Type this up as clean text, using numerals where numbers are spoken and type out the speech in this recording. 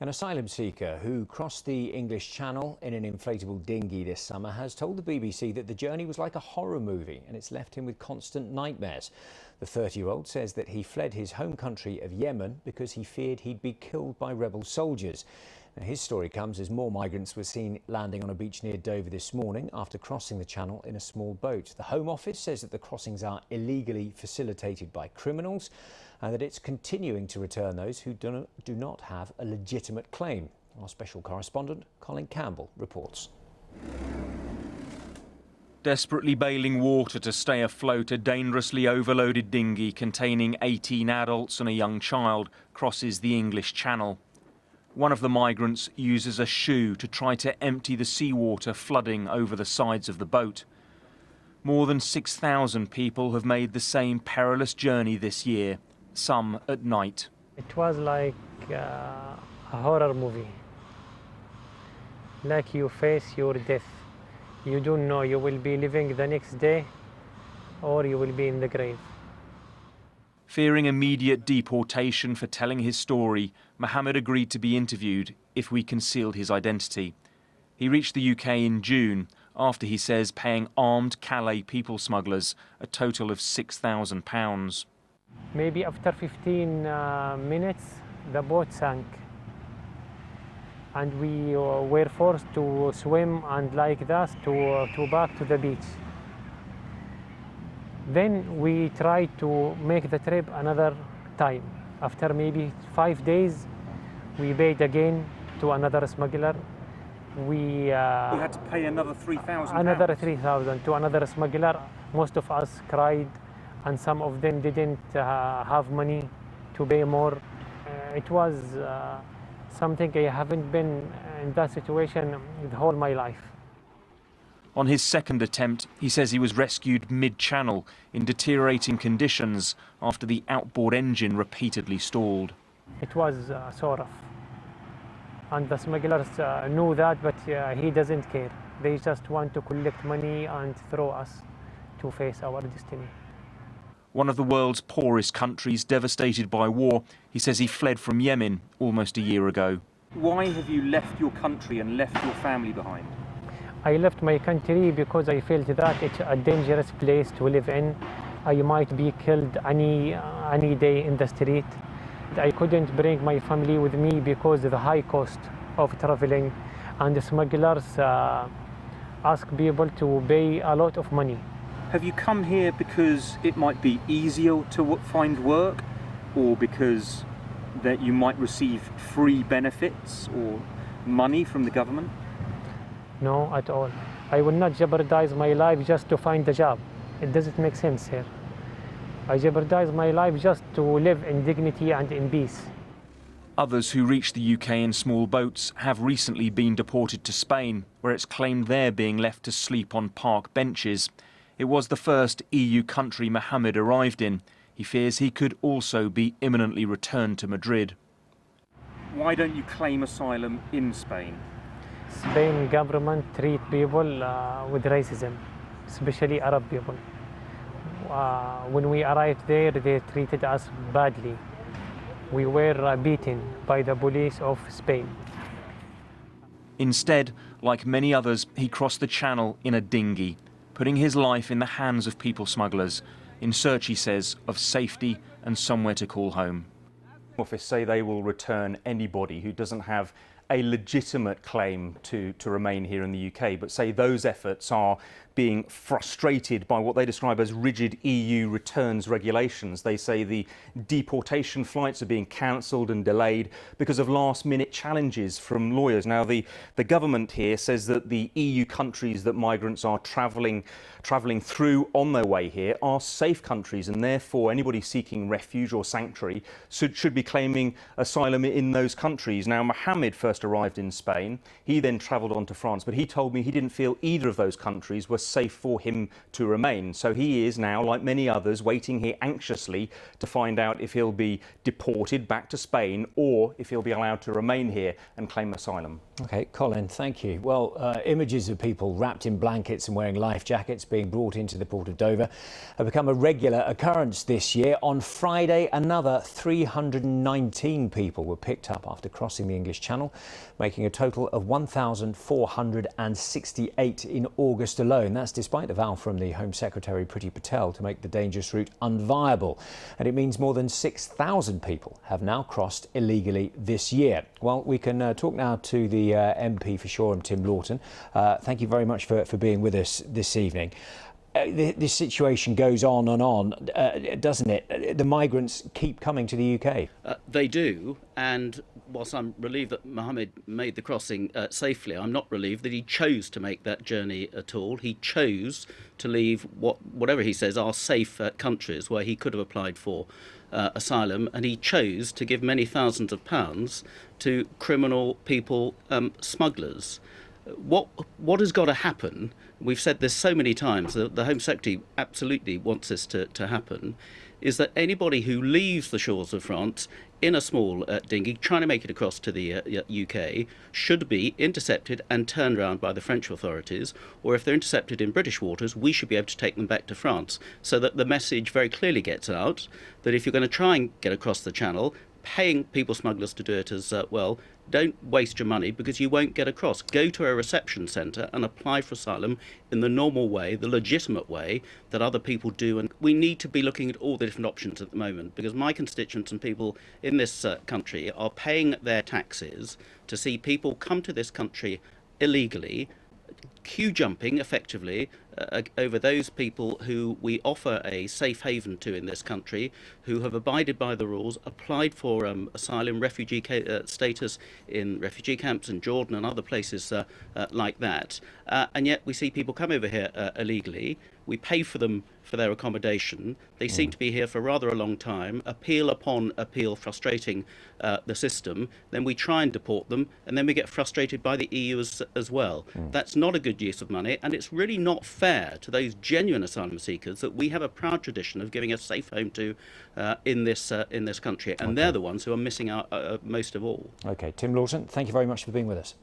An asylum seeker who crossed the English Channel in an inflatable dinghy this summer has told the BBC that the journey was like a horror movie and it's left him with constant nightmares. The 30-year-old says that he fled his home country of Yemen because he feared he'd be killed by rebel soldiers. Now, his story comes as more migrants were seen landing on a beach near Dover this morning after crossing the channel in a small boat. The Home Office says that the crossings are illegally facilitated by criminals and that it's continuing to return those who do not have a legitimate claim. Our special correspondent, Colin Campbell, reports. Desperately bailing water to stay afloat, a dangerously overloaded dinghy containing 18 adults and a young child crosses the English Channel. One of the migrants uses a shoe to try to empty the seawater flooding over the sides of the boat. More than 6,000 people have made the same perilous journey this year, some at night. It was like a horror movie. Like you face your death. You don't know you will be living the next day or you will be in the grave. Fearing immediate deportation for telling his story, Mohammed agreed to be interviewed if we concealed his identity. He reached the UK in June after, he says, paying armed Calais people smugglers a total of £6,000. Maybe after 15 minutes, the boat sank. And we were forced to swim and like that to back to the beach. Then we tried to make the trip another time. After maybe 5 days, we paid again to another smuggler. We had to pay another £3,000? Another 3,000 to another smuggler. Most of us cried, and some of them didn't have money to pay more. It was something I haven't been in that situation the whole my life. On his second attempt, he says he was rescued mid-channel in deteriorating conditions after the outboard engine repeatedly stalled. It was so rough. And the smugglers knew that, but he doesn't care. They just want to collect money and throw us to face our destiny. One of the world's poorest countries devastated by war, he says he fled from Yemen almost a year ago. Why have you left your country and left your family behind? I left my country because I felt that it's a dangerous place to live in. I might be killed any day in the street. I couldn't bring my family with me because of the high cost of traveling, and the smugglers ask people to pay a lot of money. Have you come here because it might be easier to find work, or because that you might receive free benefits or money from the government? No, at all. I will not jeopardize my life just to find a job. It doesn't make sense here. I jeopardize my life just to live in dignity and in peace. Others who reach the UK in small boats have recently been deported to Spain, where it's claimed they're being left to sleep on park benches. It was the first EU country Mohammed arrived in. He fears he could also be imminently returned to Madrid. Why don't you claim asylum in Spain? Spain government treat people with racism, especially Arab people. When we arrived there, they treated us badly. We were beaten by the police of Spain. Instead, like many others, he crossed the channel in a dinghy, putting his life in the hands of people smugglers, in search, he says, of safety and somewhere to call home. Office say they will return anybody who doesn't have a legitimate claim to remain here in the UK, but say those efforts are being frustrated by what they describe as rigid EU returns regulations. They say the deportation flights are being cancelled and delayed because of last-minute challenges from lawyers. Now, the government here says that the EU countries that migrants are travelling through on their way here are safe countries, and therefore anybody seeking refuge or sanctuary should be claiming asylum in those countries. Now, Mohammed first first arrived in Spain. He then travelled on to France, but he told me he didn't feel either of those countries were safe for him to remain. So he is now, like many others, waiting here anxiously to find out if he'll be deported back to Spain or if he'll be allowed to remain here and claim asylum. OK, Colin, thank you. Well, images of people wrapped in blankets and wearing life jackets being brought into the port of Dover have become a regular occurrence this year. On Friday, another 319 people were picked up after crossing the English Channel, making a total of 1,468 in August alone. That's despite a vow from the Home Secretary Priti Patel to make the dangerous route unviable. And it means more than 6,000 people have now crossed illegally this year. Well, we can talk now to the MP for Shoreham, Tim Lawton. Thank you very much for being with us this evening. This situation goes on and on, doesn't it? The migrants keep coming to the UK. They do, and whilst I'm relieved that Mohammed made the crossing safely, I'm not relieved that he chose to make that journey at all. He chose to leave whatever he says are safe countries where he could have applied for asylum, and he chose to give many thousands of pounds to criminal people smugglers. What has got to happen? We've said this so many times, the Home Secretary absolutely wants this to happen, is that anybody who leaves the shores of France in a small dinghy trying to make it across to the UK should be intercepted and turned around by the French authorities, or if they're intercepted in British waters, we should be able to take them back to France, so that the message very clearly gets out that if you're going to try and get across the Channel, paying people smugglers to do it as well, don't waste your money because you won't get across. Go to a reception centre and apply for asylum in the normal way, the legitimate way that other people do. And we need to be looking at all the different options at the moment, because my constituents and people in this country are paying their taxes to see people come to this country illegally, queue jumping effectively over those people who we offer a safe haven to in this country, who have abided by the rules, applied for asylum, refugee status in refugee camps in Jordan and other places like that. And yet we see people come over here illegally. We pay for them for their accommodation. They seem to be here for rather a long time, appeal upon appeal, frustrating the system. Then we try and deport them, and then we get frustrated by the EU as well. That's not a good use of money, and it's really not fair to those genuine asylum seekers that we have a proud tradition of giving a safe home to in this country, and they're the ones who are missing out most of all. OK, Tim Lawton, thank you very much for being with us.